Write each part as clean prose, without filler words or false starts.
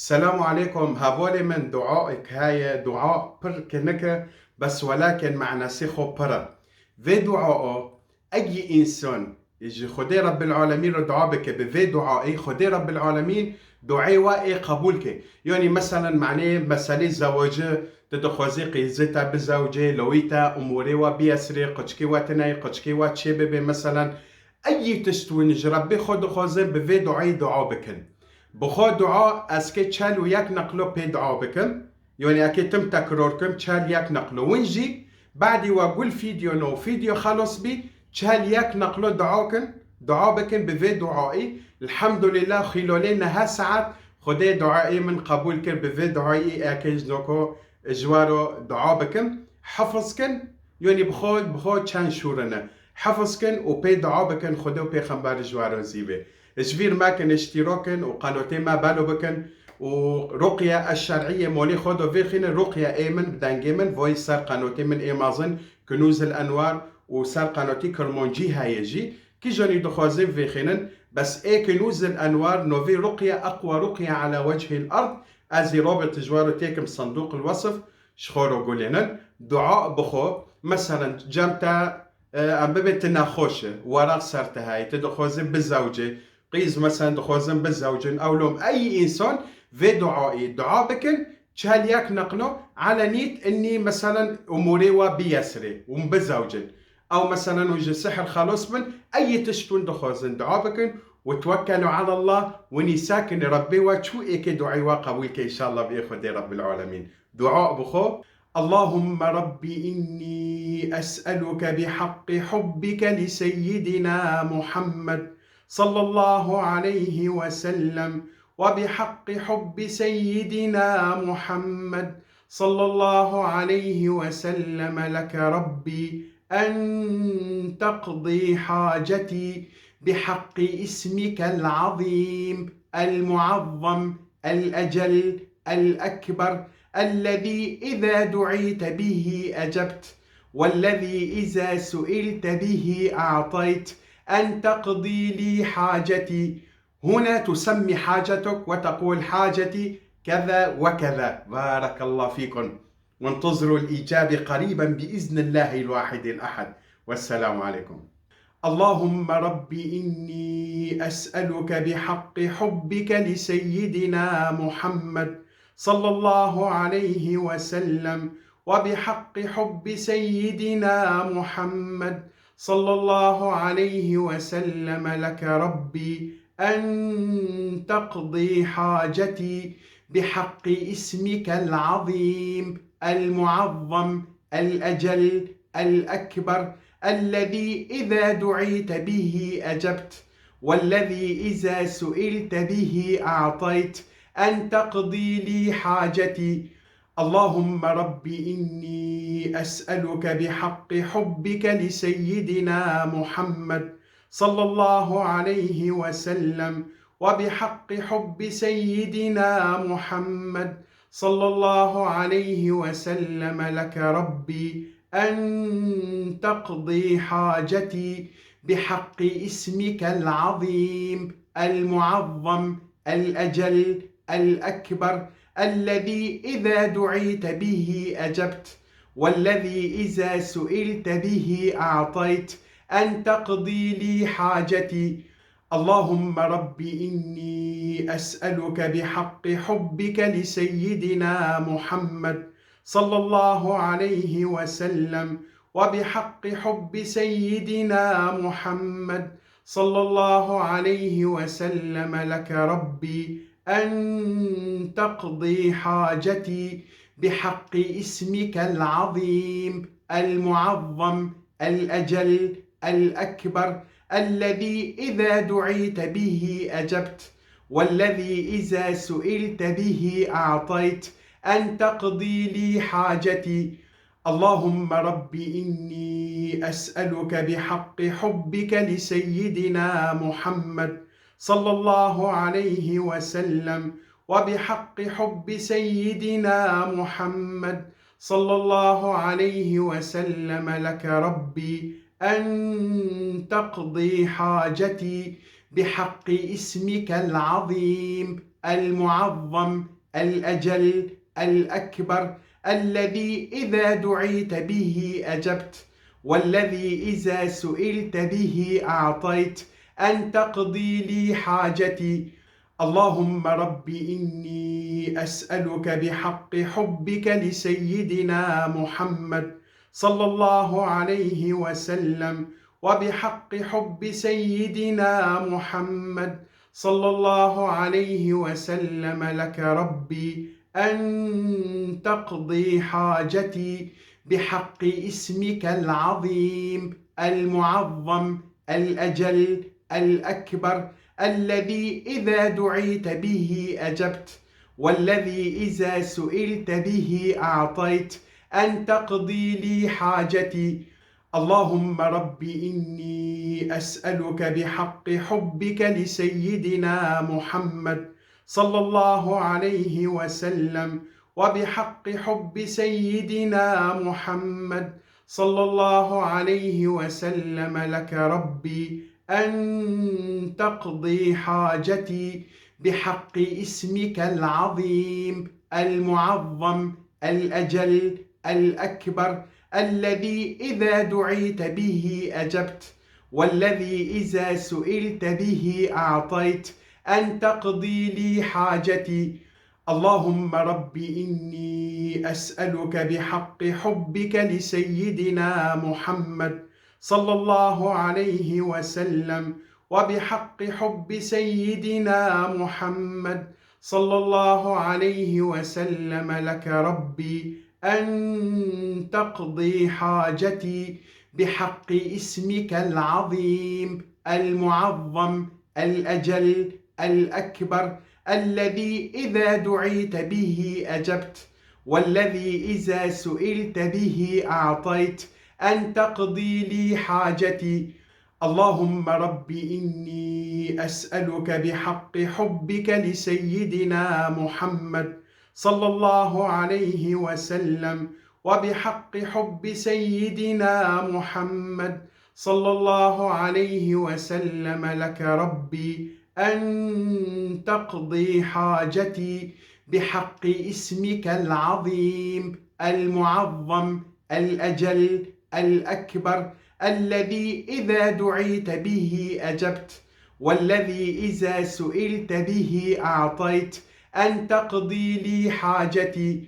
السلام عليكم. هاولي من دعائك هاي دعاء بر كنك بس ولكن مع نسيخو برا في دعاء أي إنسان يجي خدي رب العالمين دعاء بك بفي دعائي خدي رب العالمين دعاء واي قبولك يعني مثلا معناه مسألة زواج تدخوزي قيزتا بزوجي لويتا أموري وبيسري قشكي واتناي قشكي واتشيبي مثلا أي تشتوين ربي خد خوزي بفي دعاء بكن بخوا دعا اسكي چل و یک نقلو پی دعا بكم يعني اكي تم تكراركم چل یک نقلو ونجي بعدي واقول فيديو نو فيديو خلص بي چل یک نقلو دعا بكم بفي دعائي الحمد لله خلالين ها ساعت خدي دعائي من قبول كر بفي دعائي اكي جنوكو جوارو دعا بكم حفظكن يعني بخوا چند شورنا حفظكن و پی دعا بكن خدي و پیغمبر جوارو زيبه جبير ماكن اشتراكن وقناتي ما بالو بكن ورقية الشرعية مولي خودو فيخين رقية ايمن بدنجيمن فوي سار قناتي من ايمازن كنوز الانوار وسار قناتي كرمونجي هايجي كي جاني دخوازين فيخينن بس اي كنوز الانوار نوفي رقية اقوى رقية على وجه الارض ازي رابط جوارو تيكم صندوق الوصف شخورو قولينن دعاء بخو مثلا جامتا ام ببنت ناخوشه وراق سرتها هاي تدخوزين بالزوجة قيز مثلا دخوزن بالزوجين او لهم اي انسان في دعاء بكن شهالياك نقلو على نيت اني مثلا اموري وبيسري ومبزوجين او مثلا وجه سحر خلاص من اي تشتون دخوزن دعاء بكن وتوكلوا على الله وني ساكن ربي وشو ايكي دعي وقبولك ان شاء الله باخذ رب العالمين دعاء بخو اللهم ربي إني أسألك بحق حبك لسيدنا محمد صلى الله عليه وسلم وبحق حب سيدنا محمد صلى الله عليه وسلم لك ربي أن تقضي حاجتي بحق اسمك العظيم المعظم الأجل الأكبر الذي إذا دعيت به أجبت والذي إذا سئلت به أعطيت أن تقضي لي حاجتي. هنا تسمي حاجتك وتقول حاجتي كذا وكذا. بارك الله فيكم وانتظروا الإجابة قريبا بإذن الله الواحد الأحد. والسلام عليكم. اللهم ربي إني أسألك بحق حبك لسيدنا محمد صلى الله عليه وسلم وبحق حب سيدنا محمد صلى الله عليه وسلم لك ربي أن تقضي حاجتي بحق اسمك العظيم المعظم الأجل الأكبر الذي إذا دعيت به أجبت والذي إذا سئلت به أعطيت أن تقضي لي حاجتي. اللهم ربي إني أسألك بحق حبك لسيدنا محمد صلى الله عليه وسلم وبحق حب سيدنا محمد صلى الله عليه وسلم لك ربي أن تقضي حاجتي بحق اسمك العظيم المعظم الأجل الأكبر الذي إذا دعيت به أجبت والذي إذا سئلت به أعطيت أن تقضي لي حاجتي. اللهم ربي إني أسألك بحق حبك لسيدنا محمد صلى الله عليه وسلم وبحق حب سيدنا محمد صلى الله عليه وسلم لك ربي أن تقضي حاجتي بحق اسمك العظيم المعظم الأجل الأكبر الذي إذا دعيت به أجبت والذي إذا سئلت به أعطيت أن تقضي لي حاجتي. اللهم ربي إني أسألك بحق حبك لسيدنا محمد صلى الله عليه وسلم وبحق حب سيدنا محمد صلى الله عليه وسلم لك ربي أن تقضي حاجتي بحق اسمك العظيم المعظم الأجل الأكبر، الذي إذا دعيت به أجبت، والذي إذا سئلت به أعطيت، أن تقضي لي حاجتي. اللهم رب إني أسألك بحق حبك لسيدنا محمد صلى الله عليه وسلم، وبحق حب سيدنا محمد صلى الله عليه وسلم لك ربي، أن تقضي حاجتي بحق اسمك العظيم المعظم الأجل الأكبر، الذي إذا دعيت به أجبت، والذي إذا سئلت به أعطيت، أن تقضي لي حاجتي. اللهم رب إني أسألك بحق حبك لسيدنا محمد صلى الله عليه وسلم، وبحق حب سيدنا محمد صلى الله عليه وسلم لك ربي، أن تقضي حاجتي بحق اسمك العظيم المعظم الأجل الأكبر، الذي إذا دعيت به أجبت، والذي إذا سئلت به أعطيت، أن تقضي لي حاجتي. اللهم رب إني أسألك بحق حبك لسيدنا محمد صلى الله عليه وسلم، وبحق حب سيدنا محمد صلى الله عليه وسلم لك ربي، أن تقضي حاجتي بحق اسمك العظيم المعظم الأجل الأكبر، الذي إذا دعيت به أجبت، والذي إذا سئلت به أعطيت، أن تقضي لي حاجتي. اللهم رب إني أسألك بحق حبك لسيدنا محمد صلى الله عليه وسلم، وبحق حب سيدنا محمد صلى الله عليه وسلم لك ربي، أن تقضي حاجتي بحق اسمك العظيم المعظم الأجل الأكبر، الذي إذا دعيت به أجبت، والذي إذا سئلت به أعطيت، أن تقضي لي حاجتي.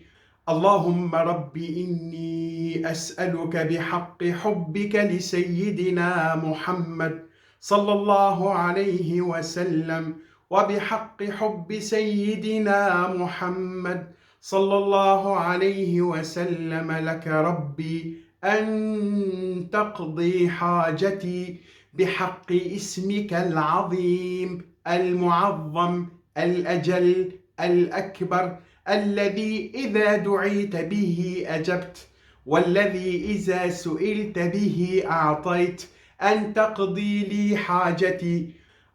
اللهم رب إني أسألك بحق حبك لسيدنا محمد صلى الله عليه وسلم، وبحق حب سيدنا محمد صلى الله عليه وسلم لك ربي، أن تقضي حاجتي بحق اسمك العظيم المعظم الأجل الأكبر، الذي إذا دعيت به أجبت، والذي إذا سئلت به أعطيت، أن تقضي لي حاجتي.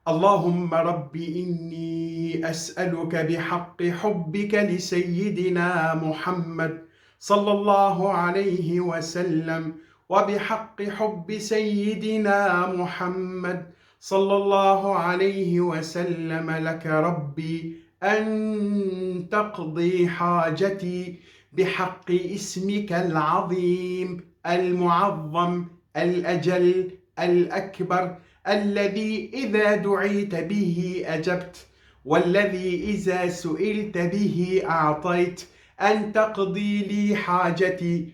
اللهم رب إني أسألك بحق حبك لسيدنا محمد صلى الله عليه وسلم، وبحق حب سيدنا محمد صلى الله عليه وسلم لك ربي، أن تقضي حاجتي بحق اسمك العظيم المعظم الأجل الأكبر، الذي إذا دعيت به أجبت، والذي إذا سئلت به أعطيت، أن تقضي لي حاجتي.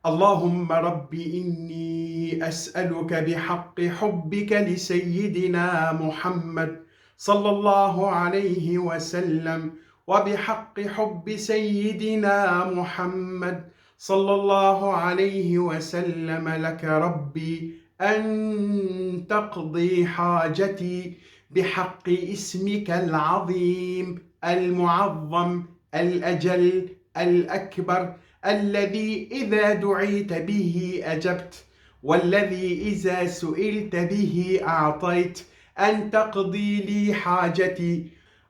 اللهم رب إني أسألك بحق حبك لسيدنا محمد صلى الله عليه وسلم، وبحق حب سيدنا محمد صلى الله عليه وسلم لك ربي، أن تقضي حاجتي بحق اسمك العظيم المعظم الأجل الأكبر، الذي إذا دعيت به أجبت، والذي إذا سئلت به أعطيت، أن تقضي لي حاجتي.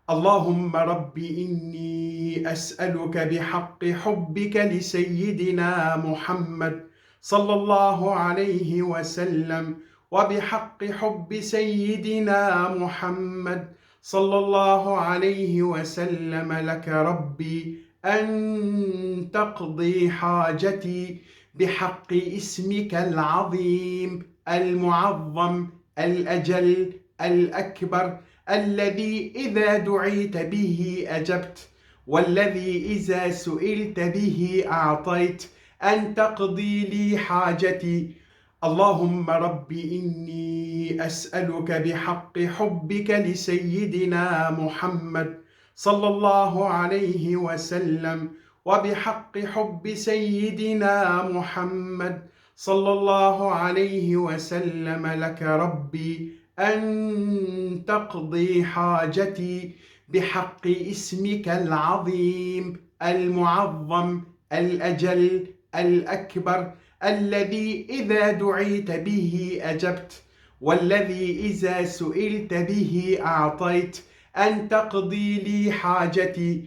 اللهم رب إني أسألك بحق حبك لسيدنا محمد صلى الله عليه وسلم، وبحق حب سيدنا محمد صلى الله عليه وسلم لك ربي أن تقضي حاجتي بحق اسمك العظيم المعظم الأجل الأكبر، الذي إذا دعيت به أجبت، والذي إذا سئلت به أعطيت، أن تقضي لي حاجتي. اللهم رب إني أسألك بحق حبك لسيدنا محمد صلى الله عليه وسلم، وبحق حب سيدنا محمد صلى الله عليه وسلم لك ربي أن تقضي حاجتي بحق اسمك العظيم المعظم الأجل الأكبر، الذي إذا دعيت به أجبت، والذي إذا سئلت به أعطيت، أن تقضي لي حاجتي.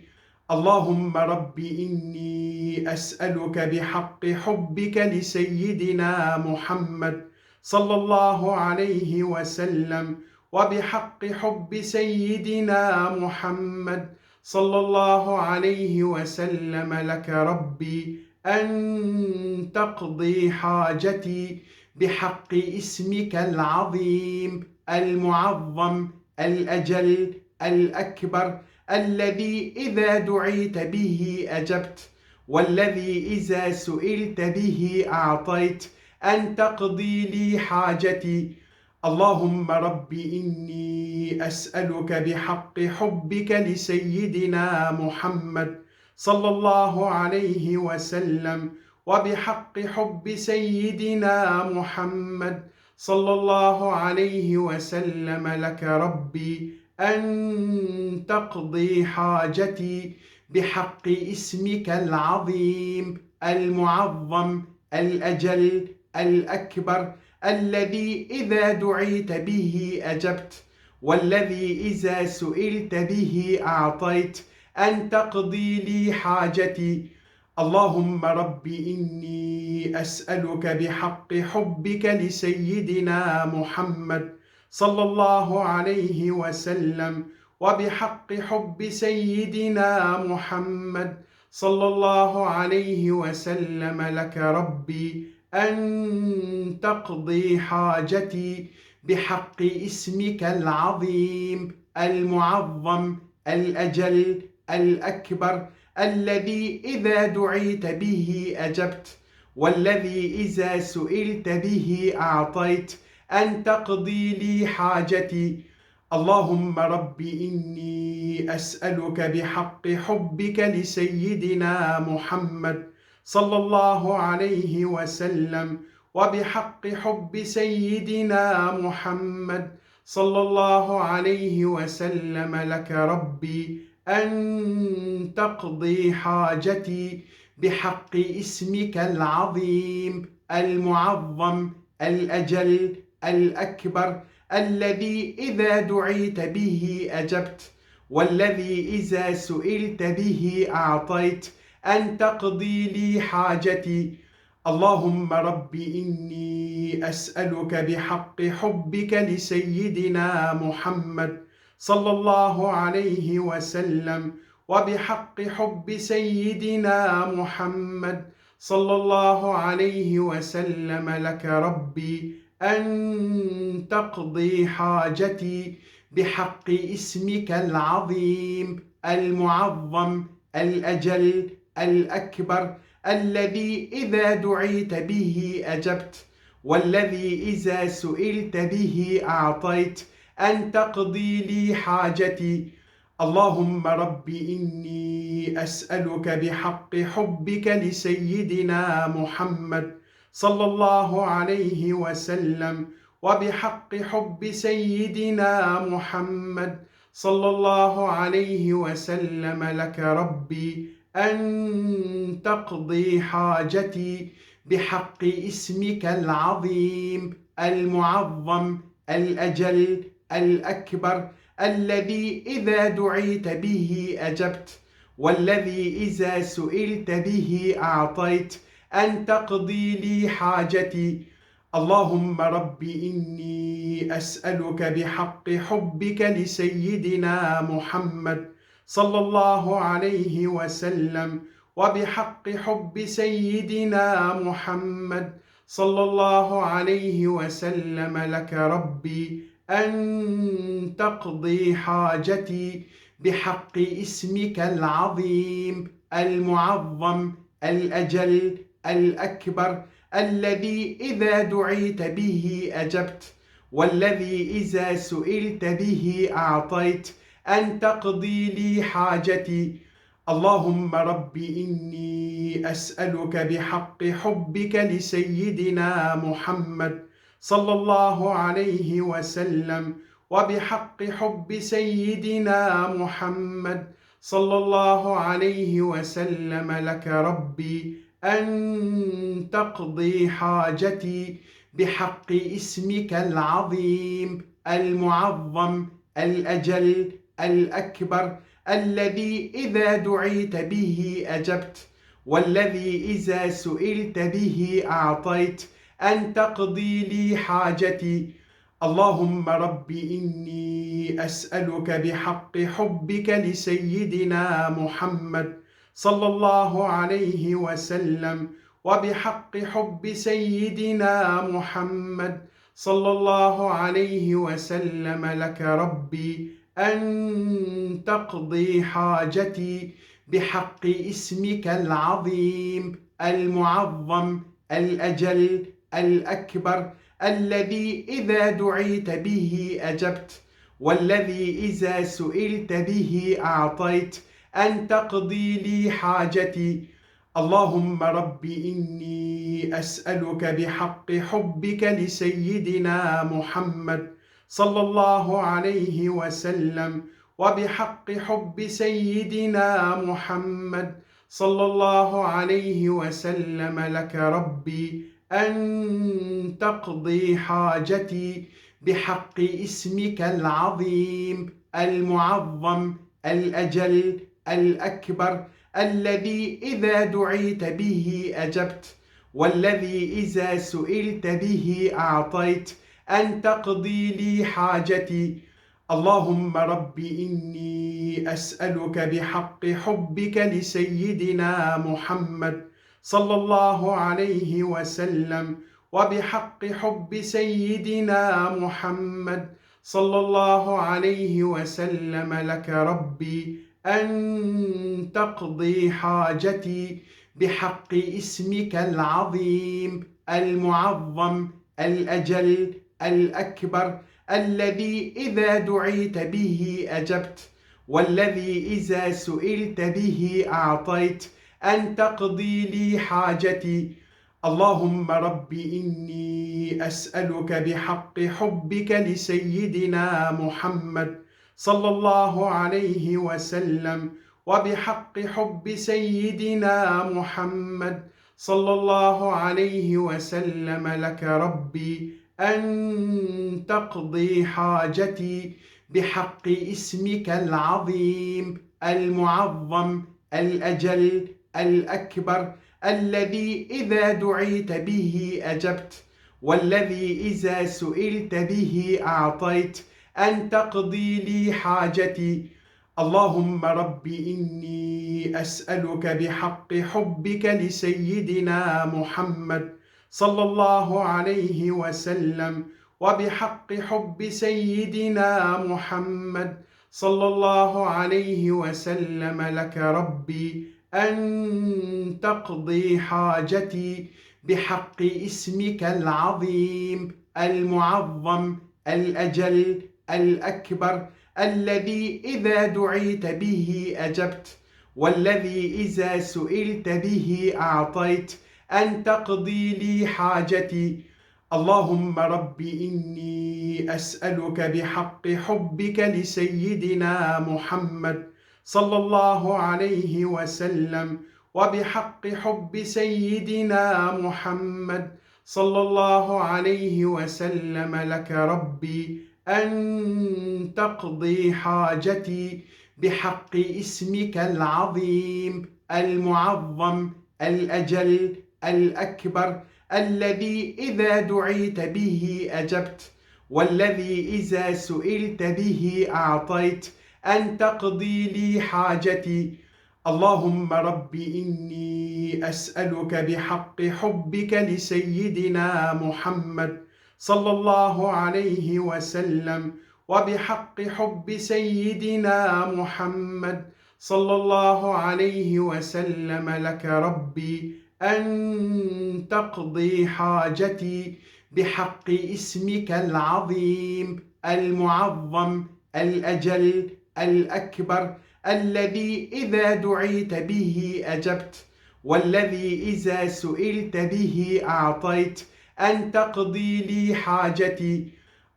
اللهم رب إني أسألك بحق حبك لسيدنا محمد صلى الله عليه وسلم، وبحق حب سيدنا محمد صلى الله عليه وسلم لك ربي أن تقضي حاجتي بحق اسمك العظيم المعظم الأجل الأكبر، الذي إذا دعيت به أجبت، والذي إذا سئلت به أعطيت، أن تقضي لي حاجتي. اللهم رب إني أسألك بحق حبك لسيدنا محمد صلى الله عليه وسلم، وبحق حب سيدنا محمد صلى الله عليه وسلم لك ربي أن تقضي حاجتي بحق اسمك العظيم المعظم الأجل الأكبر، الذي إذا دعيت به أجبت، والذي إذا سئلت به أعطيت، أن تقضي لي حاجتي. اللهم رب إني أسألك بحق حبك لسيدنا محمد صلى الله عليه وسلم، وبحق حب سيدنا محمد صلى الله عليه وسلم لك ربي أن تقضي حاجتي بحق اسمك العظيم المعظم الأجل الأكبر، الذي إذا دعيت به أجبت، والذي إذا سئلت به أعطيت، أن تقضي لي حاجتي. اللهم رب إني أسألك بحق حبك لسيدنا محمد صلى الله عليه وسلم، وبحق حب سيدنا محمد صلى الله عليه وسلم لك ربي أن تقضي حاجتي بحق اسمك العظيم المعظم الأجل الأكبر، الذي إذا دعيت به أجبت، والذي إذا سئلت به أعطيت، أن تقضي لي حاجتي. اللهم رب إني أسألك بحق حبك لسيدنا محمد صلى الله عليه وسلم، وبحق حب سيدنا محمد صلى الله عليه وسلم لك ربي أن تقضي حاجتي بحق اسمك العظيم المعظم الأجل الأكبر، الذي إذا دعيت به أجبت، والذي إذا سئلت به أعطيت، أن تقضي لي حاجتي. اللهم رب إني أسألك بحق حبك لسيدنا محمد صلى الله عليه وسلم، وبحق حب سيدنا محمد صلى الله عليه وسلم لك ربي أن تقضي حاجتي بحق اسمك العظيم المعظم الأجل الأكبر، الذي إذا دعيت به أجبت، والذي إذا سئلت به أعطيت، أن تقضي لي حاجتي. اللهم رب إني أسألك بحق حبك لسيدنا محمد صلى الله عليه وسلم، وبحق حب سيدنا محمد صلى الله عليه وسلم لك ربي أن تقضي حاجتي بحق اسمك العظيم المعظم الأجل الأكبر، الذي إذا دعيت به أجبت، والذي إذا سئلت به أعطيت، أن تقضي لي حاجتي. اللهم رب إني أسألك بحق حبك لسيدنا محمد صلى الله عليه وسلم، وبحق حب سيدنا محمد صلى الله عليه وسلم لك ربي أن تقضي حاجتي بحق اسمك العظيم المعظم الأجل الأكبر، الذي إذا دعيت به أجبت، والذي إذا سئلت به أعطيت، أن تقضي لي حاجتي. اللهم رب إني أسألك بحق حبك لسيدنا محمد صلى الله عليه وسلم، وبحق حب سيدنا محمد صلى الله عليه وسلم لك ربي أن تقضي حاجتي بحق اسمك العظيم المعظم الأجل الأكبر، الذي إذا دعيت به أجبت، والذي إذا سئلت به أعطيت، أن تقضي لي حاجتي. اللهم رب إني أسألك بحق حبك لسيدنا محمد صلى الله عليه وسلم، وبحق حب سيدنا محمد صلى الله عليه وسلم لك ربي أن تقضي حاجتي بحق اسمك العظيم المعظم الأجل الأكبر، الذي إذا دعيت به أجبت، والذي إذا سئلت به أعطيت، أن تقضي لي حاجتي. اللهم رب إني أسألك بحق حبك لسيدنا محمد صلى الله عليه وسلم، وبحق حب سيدنا محمد صلى الله عليه وسلم لك ربي أن تقضي حاجتي بحق اسمك العظيم المعظم الأجل الأكبر، الذي إذا دعيت به أجبت، والذي إذا سئلت به أعطيت، أن تقضي لي حاجتي. اللهم رب إني أسألك بحق حبك لسيدنا محمد صلى الله عليه وسلم، وبحق حب سيدنا محمد صلى الله عليه وسلم لك ربي أن تقضي حاجتي بحق اسمك العظيم المعظم الأجل الأكبر، الذي إذا دعيت به أجبت، والذي إذا سئلت به أعطيت، أن تقضي لي حاجتي. اللهم رب إني أسألك بحق حبك لسيدنا محمد صلى الله عليه وسلم، وبحق حب سيدنا محمد صلى الله عليه وسلم لك ربي أن تقضي حاجتي بحق اسمك العظيم المعظم الأجل الأكبر، الذي إذا دعيت به أجبت، والذي إذا سئلت به أعطيت، أن تقضي لي حاجتي. اللهم رب إني أسألك بحق حبك لسيدنا محمد صلى الله عليه وسلم، وبحق حب سيدنا محمد صلى الله عليه وسلم لك ربي أن تقضي حاجتي بحق اسمك العظيم المعظم الأجل الأكبر، الذي إذا دعيت به أجبت، والذي إذا سئلت به أعطيت، أن تقضي لي حاجتي. اللهم رب إني أسألك بحق حبك لسيدنا محمد صلى الله عليه وسلم، وبحق حب سيدنا محمد صلى الله عليه وسلم لك ربي، أن تقضي حاجتي بحق اسمك العظيم المعظم الأجل الأكبر، الذي إذا دعيت به أجبت، والذي إذا سئلت به أعطيت، أن تقضي لي حاجتي.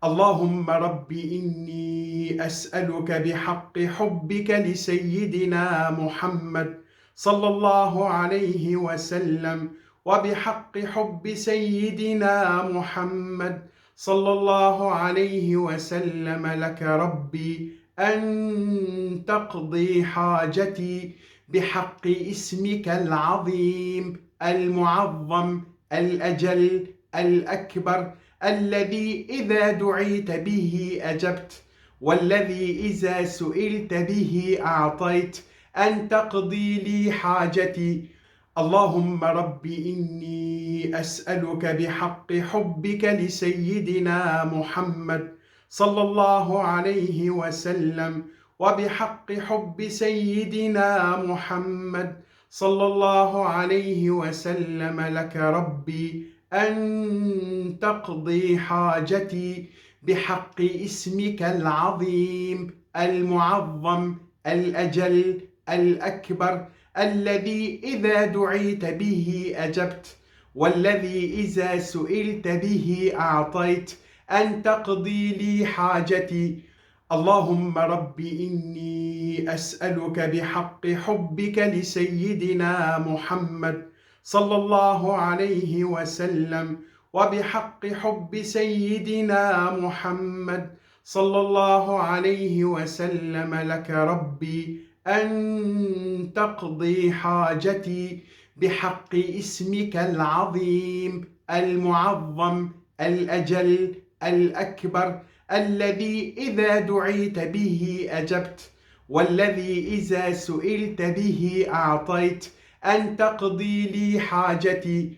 اللهم رب إني أسألك بحق حبك لسيدنا محمد صلى الله عليه وسلم، وبحق حب سيدنا محمد صلى الله عليه وسلم لك ربي، أن تقضي حاجتي بحق اسمك العظيم المعظم الأجل الأكبر، الذي إذا دعيت به أجبت، والذي إذا سئلت به أعطيت، أن تقضي لي حاجتي. اللهم رب إني أسألك بحق حبك لسيدنا محمد صلى الله عليه وسلم، وبحق حب سيدنا محمد صلى الله عليه وسلم لك ربي، أن تقضي حاجتي بحق اسمك العظيم المعظم الأجل الأكبر، الذي إذا دعيت به أجبت، والذي إذا سئلت به أعطيت، أن تقضي لي حاجتي. اللهم رب إني أسألك بحق حبك لسيدنا محمد صلى الله عليه وسلم، وبحق حب سيدنا محمد صلى الله عليه وسلم لك ربي، أن تقضي حاجتي بحق اسمك العظيم المعظم الأجل الأكبر، الذي إذا دعيت به أجبت، والذي إذا سئلت به أعطيت، أن تقضي لي حاجتي.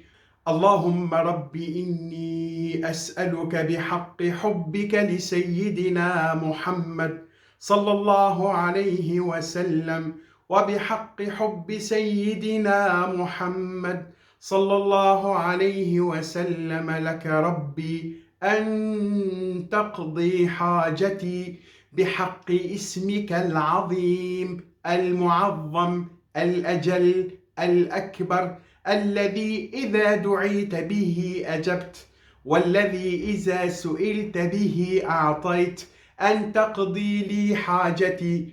اللهم رب إني أسألك بحق حبك لسيدنا محمد صلى الله عليه وسلم، وبحق حب سيدنا محمد صلى الله عليه وسلم لك ربي، أن تقضي حاجتي بحق اسمك العظيم المعظم الأجل الأكبر، الذي إذا دعيت به أجبت، والذي إذا سئلت به أعطيت، أن تقضي لي حاجتي.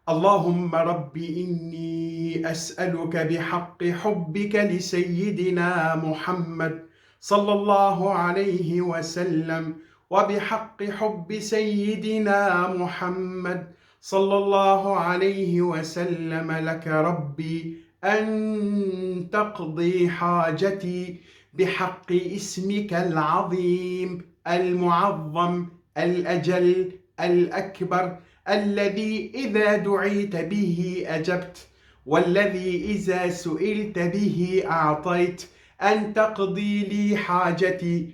اللهم رب إني أسألك بحق حبك لسيدنا محمد صلى الله عليه وسلم، وبحق حب سيدنا محمد صلى الله عليه وسلم لك ربي، أن تقضي حاجتي بحق اسمك العظيم المعظم الأجل الأكبر، الذي إذا دعيت به أجبت، والذي إذا سئلت به أعطيت، أن تقضي لي حاجتي.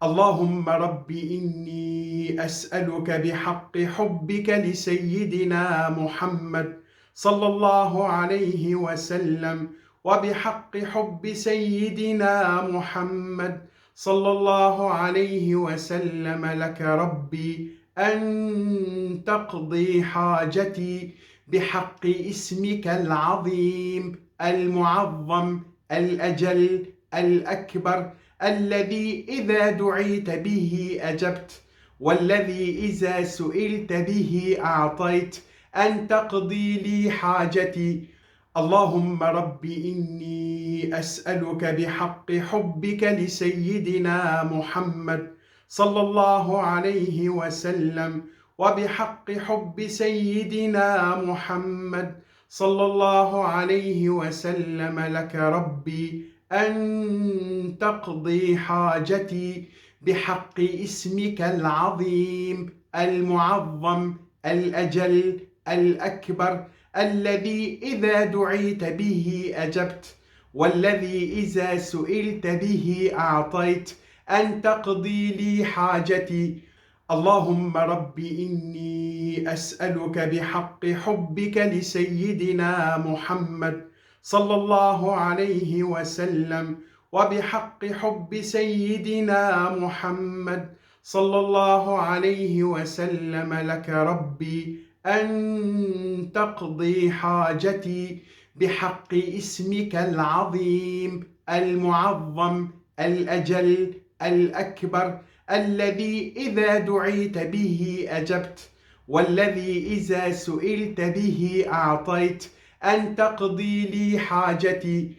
اللهم رب إني أسألك بحق حبك لسيدنا محمد صلى الله عليه وسلم، وبحق حب سيدنا محمد صلى الله عليه وسلم لك ربي، أن تقضي حاجتي بحق اسمك العظيم المعظم الأجل الأكبر، الذي إذا دعيت به أجبت، والذي إذا سئلت به أعطيت، أن تقضي لي حاجتي. اللهم رب إني أسألك بحق حبك لسيدنا محمد صلى الله عليه وسلم، وبحق حب سيدنا محمد صلى الله عليه وسلم لك ربي، أن تقضي حاجتي بحق اسمك العظيم المعظم الأجل الأكبر، الذي إذا دعيت به أجبت، والذي إذا سئلت به أعطيت، أن تقضي لي حاجتي. اللهم رب إني أسألك بحق حبك لسيدنا محمد صلى الله عليه وسلم، وبحق حب سيدنا محمد صلى الله عليه وسلم لك ربي، أن تقضي حاجتي بحق اسمك العظيم المعظم الأجل الأكبر، الذي إذا دعيت به أجبت، والذي إذا سئلت به أعطيت، أن تقضي لي حاجتي.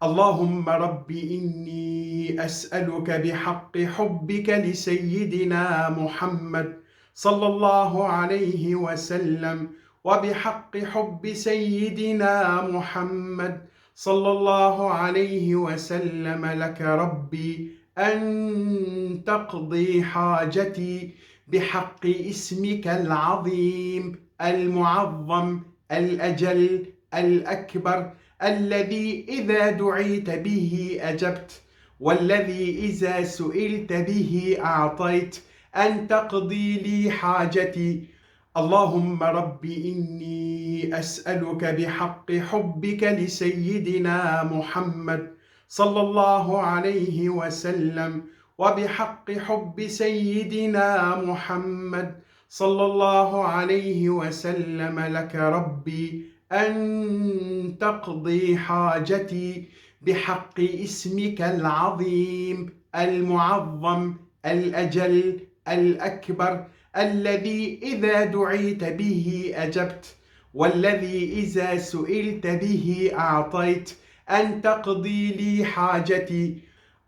اللهم رب إني أسألك بحق حبك لسيدنا محمد صلى الله عليه وسلم، وبحق حب سيدنا محمد صلى الله عليه وسلم لك ربي، أن تقضي حاجتي بحق اسمك العظيم المعظم الأجل الأكبر، الذي إذا دعيت به أجبت، والذي إذا سئلت به أعطيت، أن تقضي لي حاجتي. اللهم رب إني أسألك بحق حبك لسيدنا محمد صلى الله عليه وسلم، وبحق حب سيدنا محمد صلى الله عليه وسلم لك ربي، أن تقضي حاجتي بحق اسمك العظيم المعظم الأجل الأكبر، الذي إذا دعيت به أجبت، والذي إذا سئلت به أعطيت، أن تقضي لي حاجتي.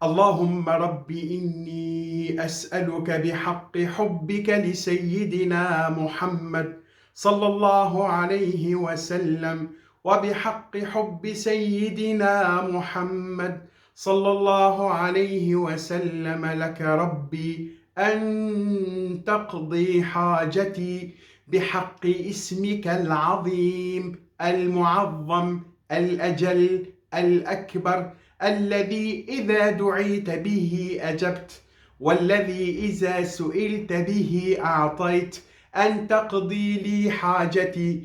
اللهم رب إني أسألك بحق حبك لسيدنا محمد صلى الله عليه وسلم، وبحق حب سيدنا محمد صلى الله عليه وسلم لك ربي، أن تقضي حاجتي بحق اسمك العظيم المعظم الأجل الأكبر، الذي إذا دعيت به أجبت، والذي إذا سئلت به أعطيت، أن تقضي لي حاجتي.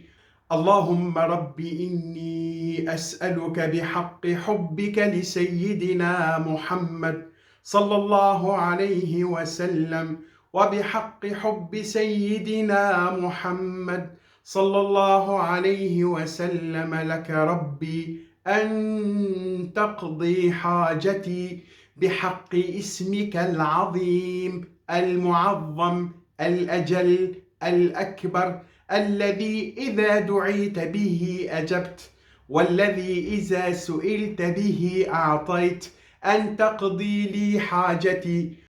اللهم رب إني أسألك بحق حبك لسيدنا محمد صلى الله عليه وسلم، وبحق حب سيدنا محمد صلى الله عليه وسلم لك ربي، أن تقضي حاجتي بحق اسمك العظيم المعظم الأجل الأكبر، الذي إذا دعيت به أجبت، والذي إذا سئلت به أعطيت، أن تقضي لي حاجتي.